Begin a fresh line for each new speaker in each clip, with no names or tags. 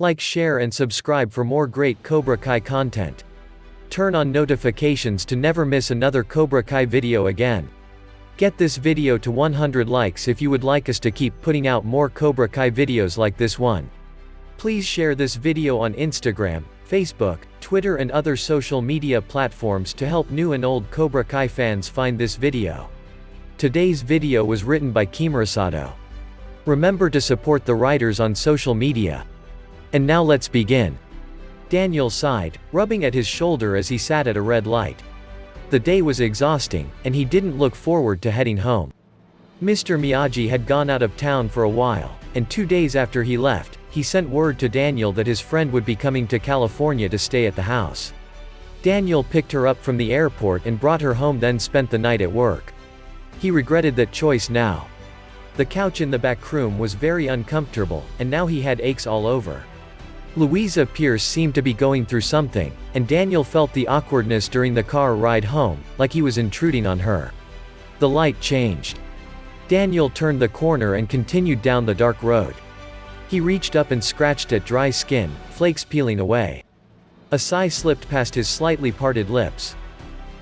Like, share and subscribe for more great Cobra Kai content. Turn on notifications to never miss another Cobra Kai video again. Get this video to 100 likes if you would like us to keep putting out more Cobra Kai videos like this one. Please share this video on Instagram, Facebook, Twitter and other social media platforms to help new and old Cobra Kai fans find this video. Today's video was written by Kimura. Remember to support the writers on social media. And now let's begin. Daniel sighed, rubbing at his shoulder as he sat at a red light. The day was exhausting, and he didn't look forward to heading home. Mr. Miyagi had gone out of town for a while, and 2 days after he left, he sent word to Daniel that his friend would be coming to California to stay at the house. Daniel picked her up from the airport and brought her home, then spent the night at work. He regretted that choice now. The couch in the back room was very uncomfortable, and now he had aches all over. Louisa Pierce seemed to be going through something, and Daniel felt the awkwardness during the car ride home, like he was intruding on her. The light changed. Daniel turned the corner and continued down the dark road. He reached up and scratched at dry skin, flakes peeling away. A sigh slipped past his slightly parted lips.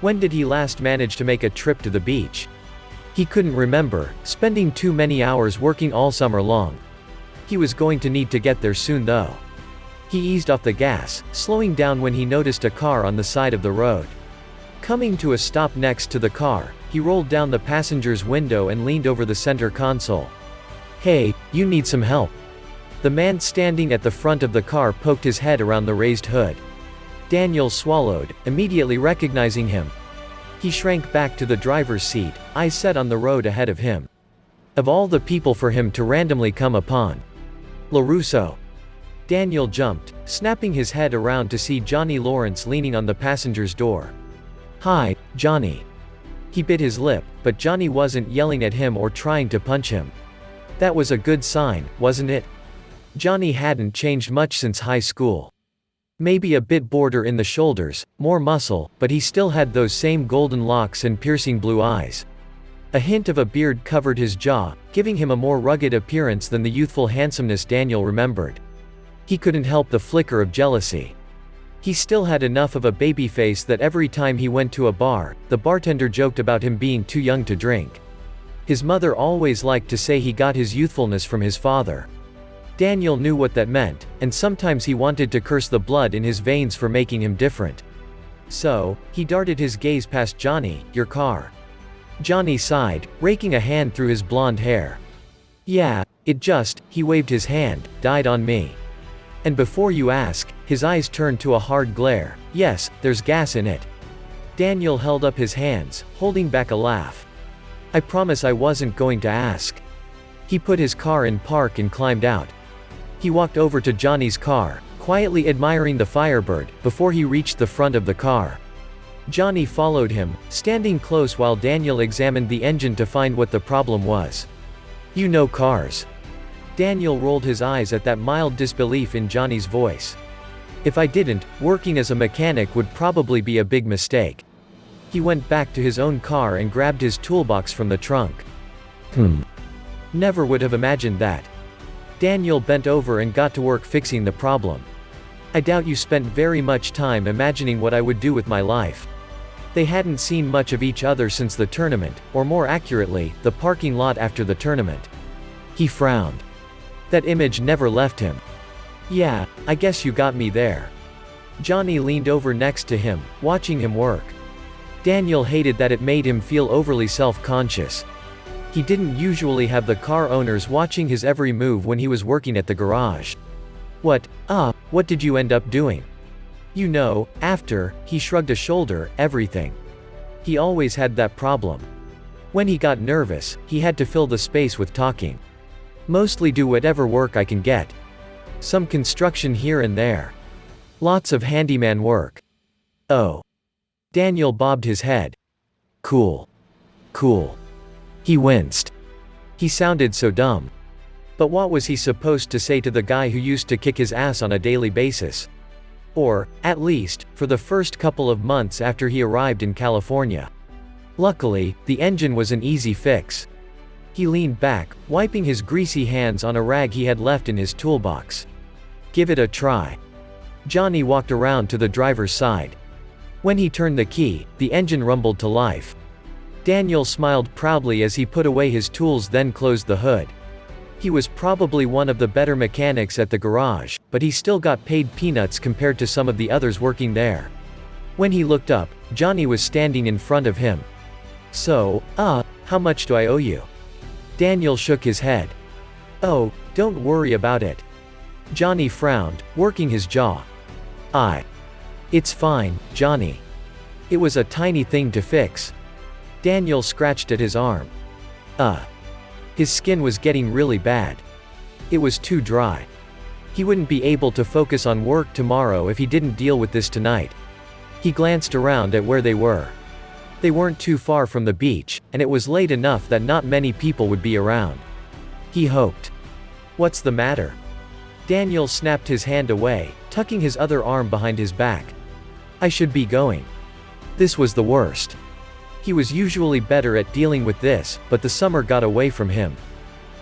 When did he last manage to make a trip to the beach? He couldn't remember, spending too many hours working all summer long. He was going to need to get there soon though. He eased off the gas, slowing down when he noticed a car on the side of the road. Coming to a stop next to the car, he rolled down the passenger's window and leaned over the center console. "Hey, you need some help?" The man standing at the front of the car poked his head around the raised hood. Daniel swallowed, immediately recognizing him. He shrank back to the driver's seat, eyes set on the road ahead of him. Of all the people for him to randomly come upon. LaRusso. Daniel jumped, snapping his head around to see Johnny Lawrence leaning on the passenger's door. "Hi, Johnny." He bit his lip, but Johnny wasn't yelling at him or trying to punch him. That was a good sign, wasn't it? Johnny hadn't changed much since high school. Maybe a bit broader in the shoulders, more muscle, but he still had those same golden locks and piercing blue eyes. A hint of a beard covered his jaw, giving him a more rugged appearance than the youthful handsomeness Daniel remembered. He couldn't help the flicker of jealousy. He still had enough of a baby face that every time he went to a bar, the bartender joked about him being too young to drink. His mother always liked to say he got his youthfulness from his father. Daniel knew what that meant, and sometimes he wanted to curse the blood in his veins for making him different. So, he darted his gaze past Johnny. "Your car." Johnny sighed, raking a hand through his blonde hair. "Yeah, he waved his hand, died on me. And before you ask," his eyes turned to a hard glare, "yes, there's gas in it." Daniel held up his hands, holding back a laugh. "I promise I wasn't going to ask." He put his car in park and climbed out. He walked over to Johnny's car, quietly admiring the Firebird, before he reached the front of the car. Johnny followed him, standing close while Daniel examined the engine to find what the problem was. "You know cars." Daniel rolled his eyes at that mild disbelief in Johnny's voice. "If I didn't, working as a mechanic would probably be a big mistake." He went back to his own car and grabbed his toolbox from the trunk. Never would have imagined that." Daniel bent over and got to work fixing the problem. "I doubt you spent very much time imagining what I would do with my life." They hadn't seen much of each other since the tournament, or more accurately, the parking lot after the tournament. He frowned. That image never left him. "Yeah, I guess you got me there." Johnny leaned over next to him, watching him work. Daniel hated that it made him feel overly self-conscious. He didn't usually have the car owners watching his every move when he was working at the garage. What did you end up doing?" "You know, after," he shrugged a shoulder, "everything." He always had that problem. When he got nervous, he had to fill the space with talking. "Mostly do whatever work I can get. Some construction here and there. Lots of handyman work." "Oh." Daniel bobbed his head. Cool. He winced. He sounded so dumb. But what was he supposed to say to the guy who used to kick his ass on a daily basis? Or, at least, for the first couple of months after he arrived in California. Luckily, the engine was an easy fix. He leaned back, wiping his greasy hands on a rag he had left in his toolbox. Give it a try. Johnny walked around to the driver's side. When he turned the key, the engine rumbled to life. Daniel smiled proudly as he put away his tools, then closed the hood. He was probably one of the better mechanics at the garage, but he still got paid peanuts compared to some of the others working there. When he looked up, Johnny was standing in front of him. So, how much do I owe you? Daniel shook his head. Oh, don't worry about it. Johnny frowned, working his jaw. It's fine, Johnny. It was a tiny thing to fix. Daniel scratched at his arm. His skin was getting really bad. It was too dry. He wouldn't be able to focus on work tomorrow if he didn't deal with this tonight. He glanced around at where they were. They weren't too far from the beach, and it was late enough that not many people would be around. He hoped. What's the matter? Daniel snapped his hand away, tucking his other arm behind his back. I should be going. This was the worst. He was usually better at dealing with this, but the summer got away from him.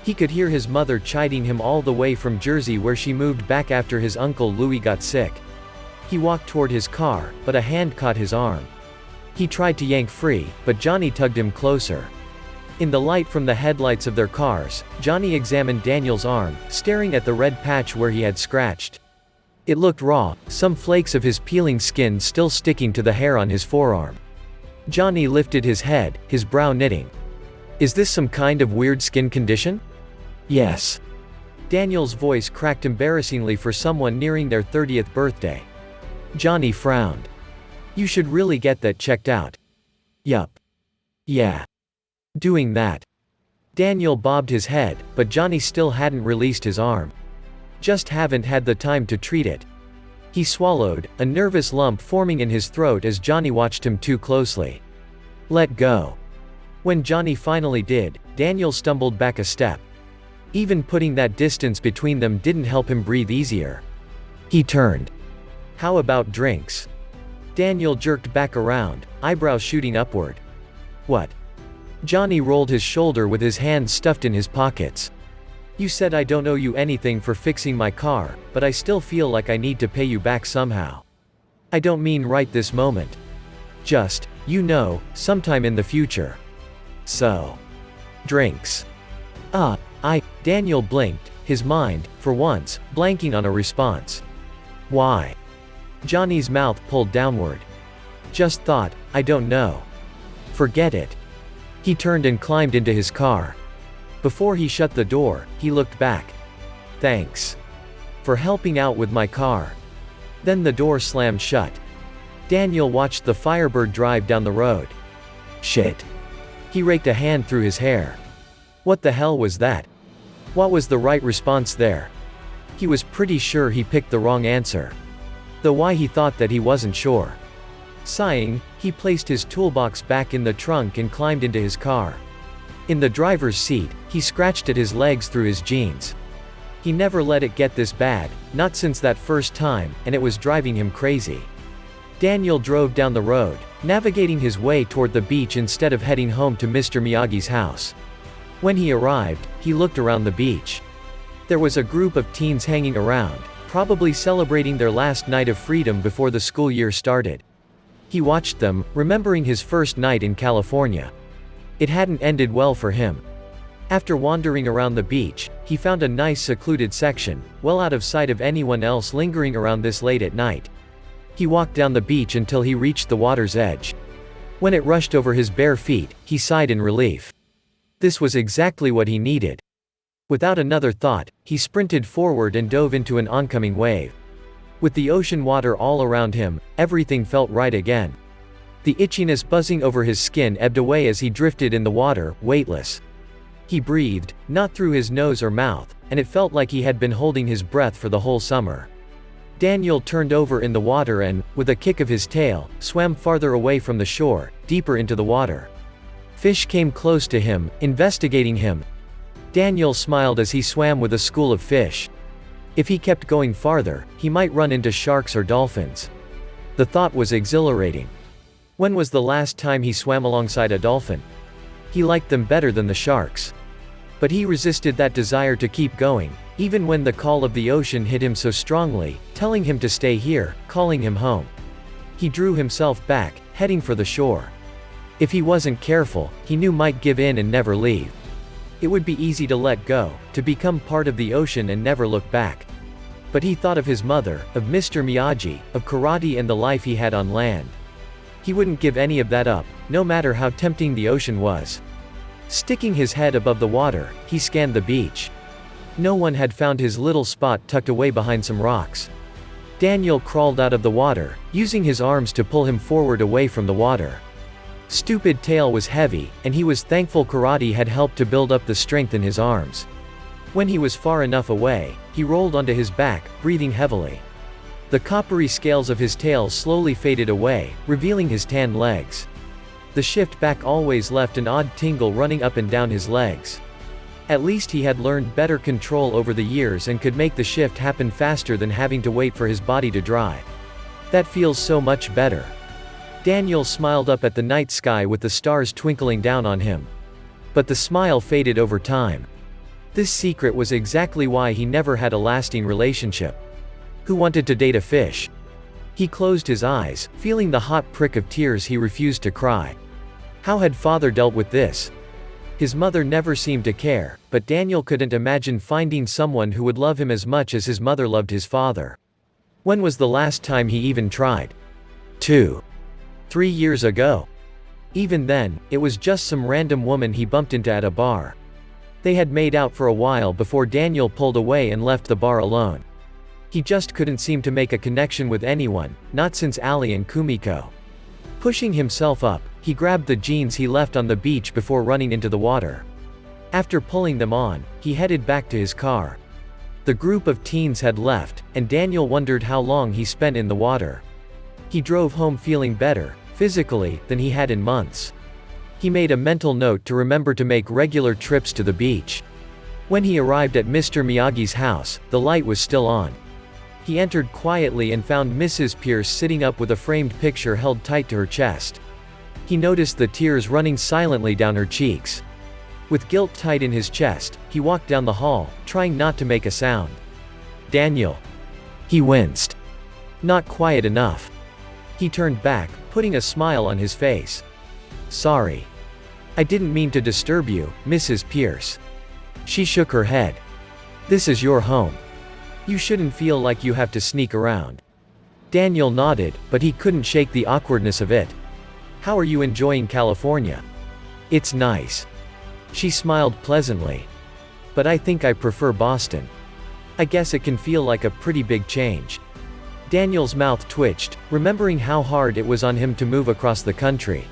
He could hear his mother chiding him all the way from Jersey, where she moved back after his uncle Louis got sick. He walked toward his car, but a hand caught his arm. He tried to yank free, but Johnny tugged him closer. In the light from the headlights of their cars, Johnny examined Daniel's arm, staring at the red patch where he had scratched. It looked raw, some flakes of his peeling skin still sticking to the hair on his forearm. Johnny lifted his head, his brow knitting. Is this some kind of weird skin condition? Yes. Daniel's voice cracked embarrassingly for someone nearing their 30th birthday. Johnny frowned. You should really get that checked out. Yup. Yeah. Doing that. Daniel bobbed his head, but Johnny still hadn't released his arm. Just haven't had the time to treat it. He swallowed, a nervous lump forming in his throat as Johnny watched him too closely. Let go. When Johnny finally did, Daniel stumbled back a step. Even putting that distance between them didn't help him breathe easier. He turned. How about drinks? Daniel jerked back around, eyebrows shooting upward. What? Johnny rolled his shoulder with his hands stuffed in his pockets. You said I don't owe you anything for fixing my car, but I still feel like I need to pay you back somehow. I don't mean right this moment. Just, sometime in the future. So. Drinks. Daniel blinked, his mind, for once, blanking on a response. Why? Johnny's mouth pulled downward. Just thought, I don't know. Forget it. He turned and climbed into his car. Before he shut the door, he looked back. Thanks. For helping out with my car. Then the door slammed shut. Daniel watched the Firebird drive down the road. Shit. He raked a hand through his hair. What the hell was that? What was the right response there? He was pretty sure he picked the wrong answer. Though why he thought that he wasn't sure. Sighing, he placed his toolbox back in the trunk and climbed into his car. In the driver's seat, he scratched at his legs through his jeans. He never let it get this bad, not since that first time, and it was driving him crazy. Daniel drove down the road, navigating his way toward the beach instead of heading home to Mr. Miyagi's house. When he arrived, he looked around the beach. There was a group of teens hanging around, probably celebrating their last night of freedom before the school year started. He watched them, remembering his first night in California. It hadn't ended well for him. After wandering around the beach, he found a nice secluded section, well out of sight of anyone else lingering around this late at night. He walked down the beach until he reached the water's edge. When it rushed over his bare feet, he sighed in relief. This was exactly what he needed. Without another thought, he sprinted forward and dove into an oncoming wave. With the ocean water all around him, everything felt right again. The itchiness buzzing over his skin ebbed away as he drifted in the water, weightless. He breathed, not through his nose or mouth, and it felt like he had been holding his breath for the whole summer. Daniel turned over in the water and, with a kick of his tail, swam farther away from the shore, deeper into the water. Fish came close to him, investigating him. Daniel smiled as he swam with a school of fish. If he kept going farther, he might run into sharks or dolphins. The thought was exhilarating. When was the last time he swam alongside a dolphin? He liked them better than the sharks. But he resisted that desire to keep going, even when the call of the ocean hit him so strongly, telling him to stay here, calling him home. He drew himself back, heading for the shore. If he wasn't careful, he knew might give in and never leave. It would be easy to let go, to become part of the ocean and never look back. But he thought of his mother, of Mr. Miyagi, of karate and the life he had on land. He wouldn't give any of that up, no matter how tempting the ocean was. Sticking his head above the water, he scanned the beach. No one had found his little spot tucked away behind some rocks. Daniel crawled out of the water, using his arms to pull him forward away from the water. Stupid tail was heavy, and he was thankful karate had helped to build up the strength in his arms. When he was far enough away, he rolled onto his back, breathing heavily. The coppery scales of his tail slowly faded away, revealing his tan legs. The shift back always left an odd tingle running up and down his legs. At least he had learned better control over the years and could make the shift happen faster than having to wait for his body to dry. That feels so much better. Daniel smiled up at the night sky with the stars twinkling down on him. But the smile faded over time. This secret was exactly why he never had a lasting relationship. Who wanted to date a fish? He closed his eyes, feeling the hot prick of tears he refused to cry. How had father dealt with this? His mother never seemed to care, but Daniel couldn't imagine finding someone who would love him as much as his mother loved his father. When was the last time he even tried? 3 years ago. Even then, it was just some random woman he bumped into at a bar. They had made out for a while before Daniel pulled away and left the bar alone. He just couldn't seem to make a connection with anyone, not since Ali and Kumiko. Pushing himself up, he grabbed the jeans he left on the beach before running into the water. After pulling them on, he headed back to his car. The group of teens had left, and Daniel wondered how long he spent in the water. He drove home feeling better, physically, than he had in months. He made a mental note to remember to make regular trips to the beach. When he arrived at Mr. Miyagi's house, the light was still on. He entered quietly and found Mrs. Pierce sitting up with a framed picture held tight to her chest. He noticed the tears running silently down her cheeks. With guilt tight in his chest, he walked down the hall, trying not to make a sound. "Daniel." He winced. Not quiet enough. He turned back, putting a smile on his face. "Sorry. I didn't mean to disturb you, Mrs. Pierce." She shook her head. "This is your home. You shouldn't feel like you have to sneak around." Daniel nodded, but he couldn't shake the awkwardness of it. "How are you enjoying California?" "It's nice." She smiled pleasantly. "But I think I prefer Boston. I guess it can feel like a pretty big change." Daniel's mouth twitched, remembering how hard it was on him to move across the country.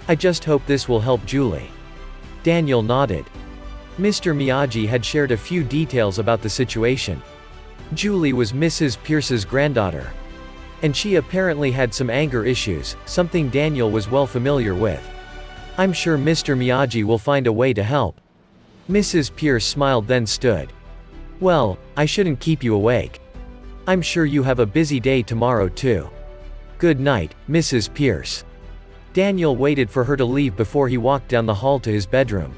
"I just hope this will help Julie." Daniel nodded. Mr. Miyagi had shared a few details about the situation. Julie was Mrs. Pierce's granddaughter. And she apparently had some anger issues, something Daniel was well familiar with. "I'm sure Mr. Miyagi will find a way to help." Mrs. Pierce smiled then stood. "Well, I shouldn't keep you awake. I'm sure you have a busy day tomorrow too. Good night, Mrs. Pierce." Daniel waited for her to leave before he walked down the hall to his bedroom.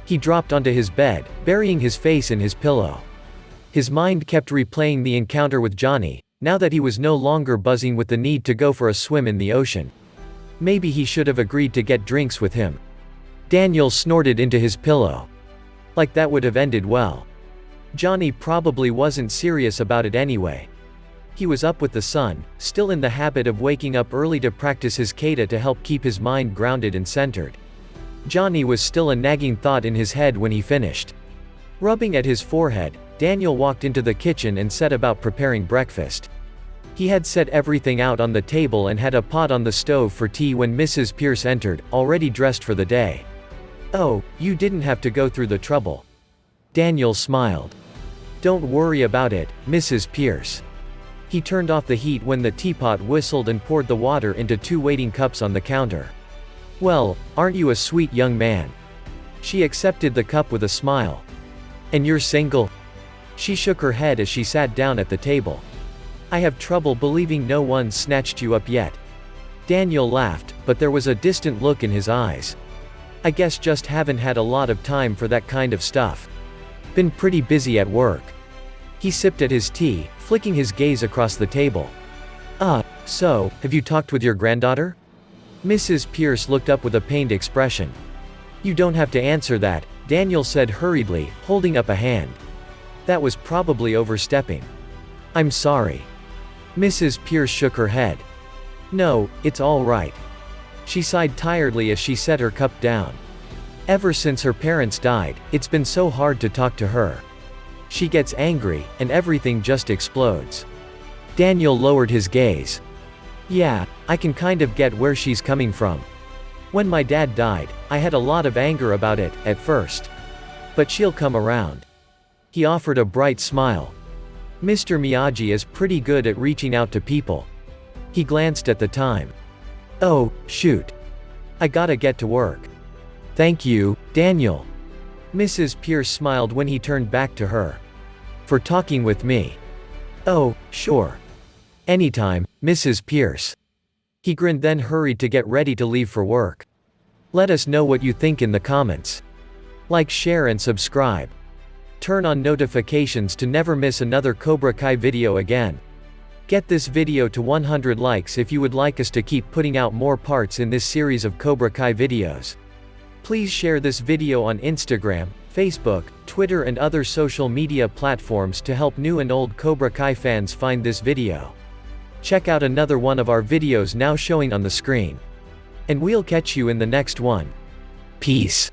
He dropped onto his bed, burying his face in his pillow. His mind kept replaying the encounter with Johnny, now that he was no longer buzzing with the need to go for a swim in the ocean. Maybe he should have agreed to get drinks with him. Daniel snorted into his pillow. Like that would have ended well. Johnny probably wasn't serious about it anyway. He was up with the sun, still in the habit of waking up early to practice his kata to help keep his mind grounded and centered. Johnny was still a nagging thought in his head when he finished. Rubbing at his forehead, Daniel walked into the kitchen and set about preparing breakfast. He had set everything out on the table and had a pot on the stove for tea when Mrs. Pierce entered, already dressed for the day. "Oh, you didn't have to go through the trouble." Daniel smiled. "Don't worry about it, Mrs. Pierce." He turned off the heat when the teapot whistled and poured the water into 2 waiting cups on the counter. "Well, aren't you a sweet young man?" She accepted the cup with a smile. "And you're single?" She shook her head as she sat down at the table. "I have trouble believing no one snatched you up yet." Daniel laughed, but there was a distant look in his eyes. I guess just haven't had a lot of time for that kind of stuff. Been pretty busy at work. He sipped at his tea, flicking his gaze across the table. So, have you talked with your granddaughter? Mrs. Pierce looked up with a pained expression. You don't have to answer that, Daniel said hurriedly, holding up a hand. That was probably overstepping. I'm sorry. Mrs. Pierce shook her head. No, it's all right. She sighed tiredly as she set her cup down. Ever since her parents died, it's been so hard to talk to her. She gets angry, and everything just explodes. Daniel lowered his gaze. Yeah, I can kind of get where she's coming from. When my dad died, I had a lot of anger about it, at first. But she'll come around. He offered a bright smile. Mr. Miyagi is pretty good at reaching out to people. He glanced at the time. Oh, shoot. I gotta get to work. Thank you, Daniel. Mrs. Pierce smiled when he turned back to her. For talking with me. Oh, sure. Anytime, Mrs. Pierce. He grinned then hurried to get ready to leave for work. Let us know what you think in the comments. Like, share and subscribe. Turn on notifications to never miss another Cobra Kai video again. Get this video to 100 likes if you would like us to keep putting out more parts in this series of Cobra Kai videos. Please share this video on Instagram, Facebook, Twitter and other social media platforms to help new and old Cobra Kai fans find this video. Check out another one of our videos now showing on the screen. And we'll catch you in the next one. Peace.